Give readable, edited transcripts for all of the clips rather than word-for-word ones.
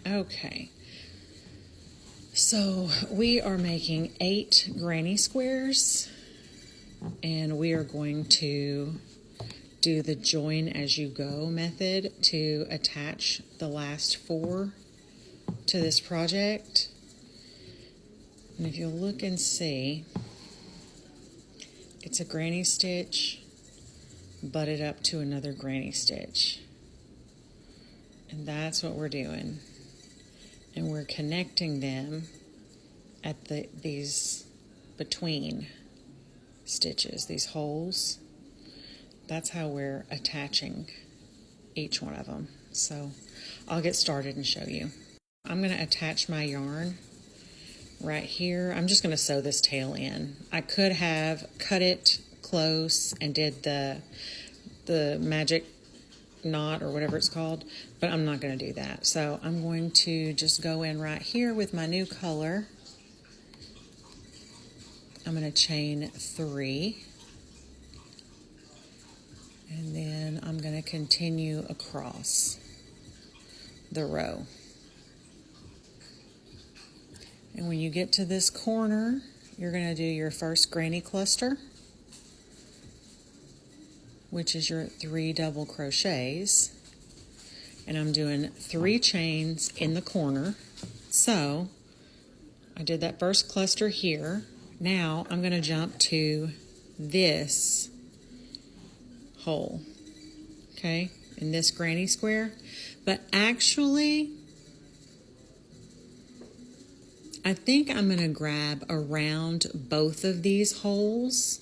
Okay. So we are making 8 granny squares, and we are going to do the join as you go method to attach the last 4 to this project. And if you'll look and see, it's a granny stitch butted up to another granny stitch. And that's what we're doing. And we're connecting them at these between stitches, these holes. That's how we're attaching each one of them. So I'll get started and show you. I'm going to attach my yarn right here. I'm just going to sew this tail in. I could have cut it close and did the magic knot or whatever it's called, but I'm not going to do that. So I'm going to just go in right here with my new color. I'm going to chain 3, and then I'm going to continue across the row. And when you get to this corner, you're going to do your first granny cluster, which is your 3 double crochets. And I'm doing 3 chains in the corner. So I did that first cluster here. Now I'm going to jump to this hole, okay, in this granny square. But actually, I think I'm going to grab around both of these holes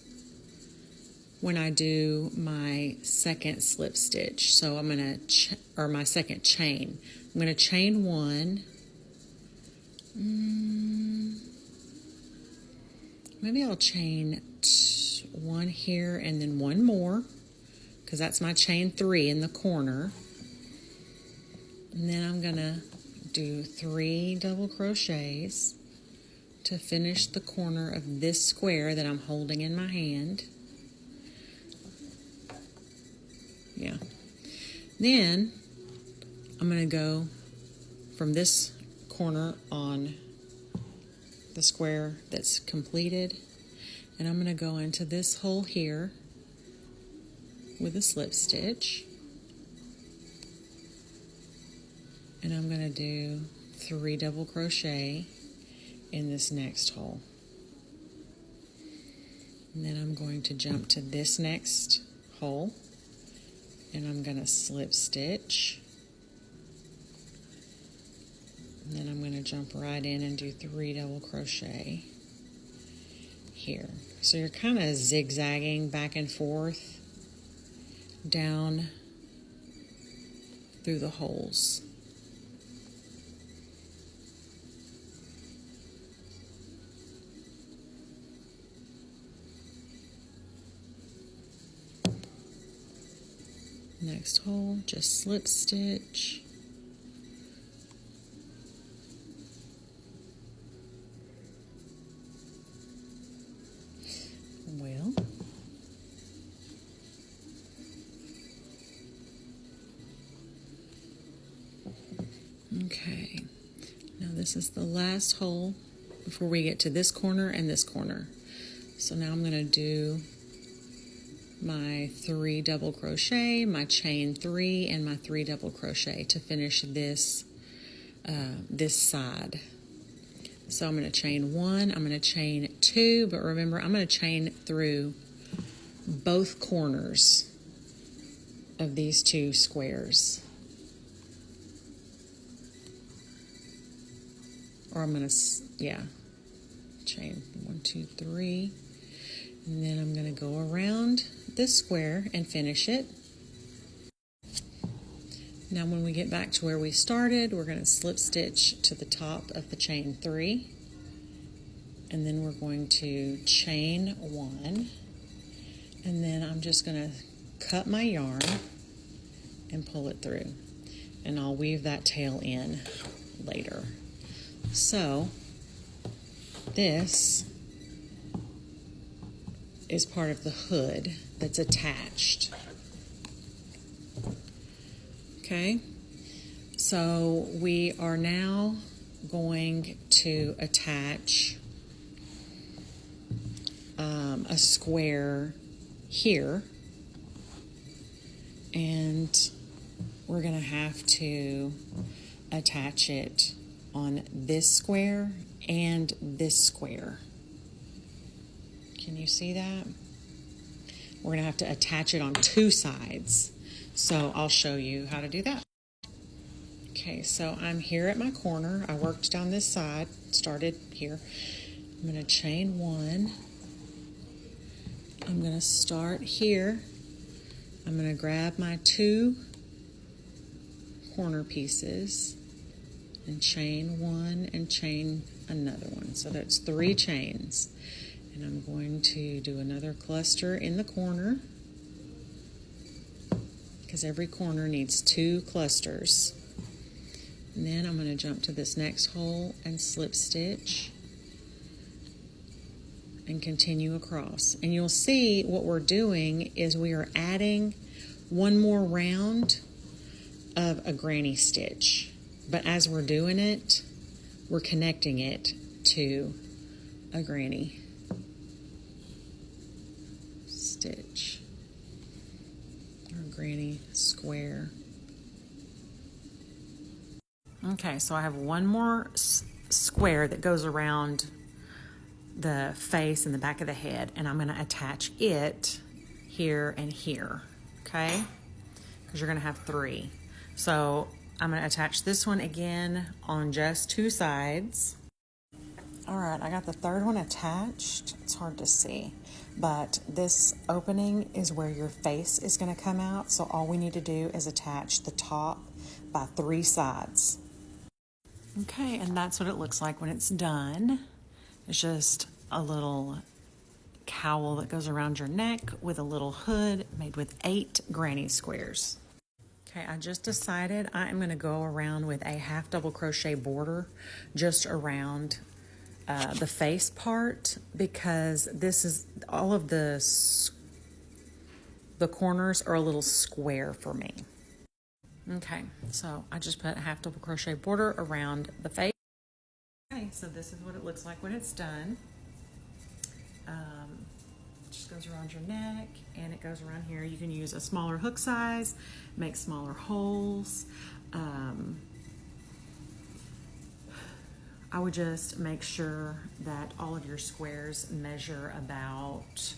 when I do my second slip stitch. So I'm going to, or my second chain. I'm going to chain 1. Maybe I'll chain 1 here and then 1 more, because that's my chain 3 in the corner. And then I'm going to do 3 double crochets to finish the corner of this square that I'm holding in my hand. Yeah. Then I'm going to go from this corner on the square that's completed, and I'm going to go into this hole here with a slip stitch, and I'm going to do 3 double crochet in this next hole. And then I'm going to jump to this next hole, and I'm going to slip stitch, and then I'm going to jump right in and do 3 double crochet here. So you're kind of zigzagging back and forth down through the holes. Next hole, just slip stitch. Well, okay. Now this is the last hole before we get to this corner and this corner. So now I'm going to do my 3 double crochet, my chain 3, and my 3 double crochet to finish this this side. So I'm going to chain 1, I'm going to chain 2, but remember I'm going to chain through both corners of these 2 squares. Or I'm going to, yeah, chain 1, 2, 3, and then I'm going to go around this square and finish it. Now when we get back to where we started, we're going to slip stitch to the top of the chain 3, and then we're going to chain 1, and then I'm just going to cut my yarn and pull it through, and I'll weave that tail in later. So this is part of the hood that's attached. Okay, So we are now going to attach a square here, and we're going to have to attach it on this square and this square. Can you see that? We're going to have to attach it on two sides. So I'll show you how to do that. Okay, so I'm here at my corner. I worked down this side, started here. I'm going to chain one. I'm going to start here. I'm going to grab my two corner pieces and chain one and chain another one. So that's 3 chains. And I'm going to do another cluster in the corner, because every corner needs 2 clusters. And then I'm going to jump to this next hole and slip stitch and continue across. And you'll see what we're doing is we are adding one more round of a granny stitch. But as we're doing it, we're connecting it to a granny stitch or granny square. Okay, so I have one more square that goes around the face and the back of the head, and I'm going to attach it here and here, okay? Because you're going to have 3. So I'm going to attach this one again on just 2 sides. All right, I got the third one attached. It's hard to see, but this opening is where your face is going to come out. So all we need to do is attach the top by 3 sides. Okay, and that's what it looks like when it's done. It's just a little cowl that goes around your neck with a little hood made with 8 granny squares. Okay, I just decided I am going to go around with a half double crochet border just around the face part, because this is all of the corners are a little square for me. Okay, so I just put a half double crochet border around the face. Okay, so this is what it looks like when it's done. Just goes around your neck and it goes around here. You can use a smaller hook size, make smaller holes. I would just make sure that all of your squares measure about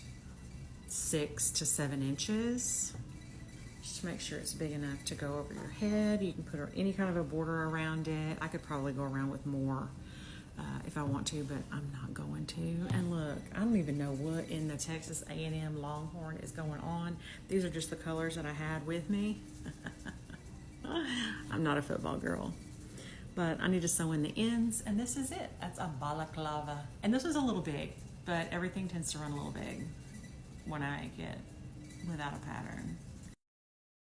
6 to 7 inches. Just make sure it's big enough to go over your head. You can put any kind of a border around it. I could probably go around with more if I want to, but I'm not going to. And look, I don't even know what in the Texas A&M Longhorn is going on. These are just the colors that I had with me. I'm not a football girl. But I need to sew in the ends, and this is it. That's a balaclava. And this is a little big, but everything tends to run a little big when I get without a pattern.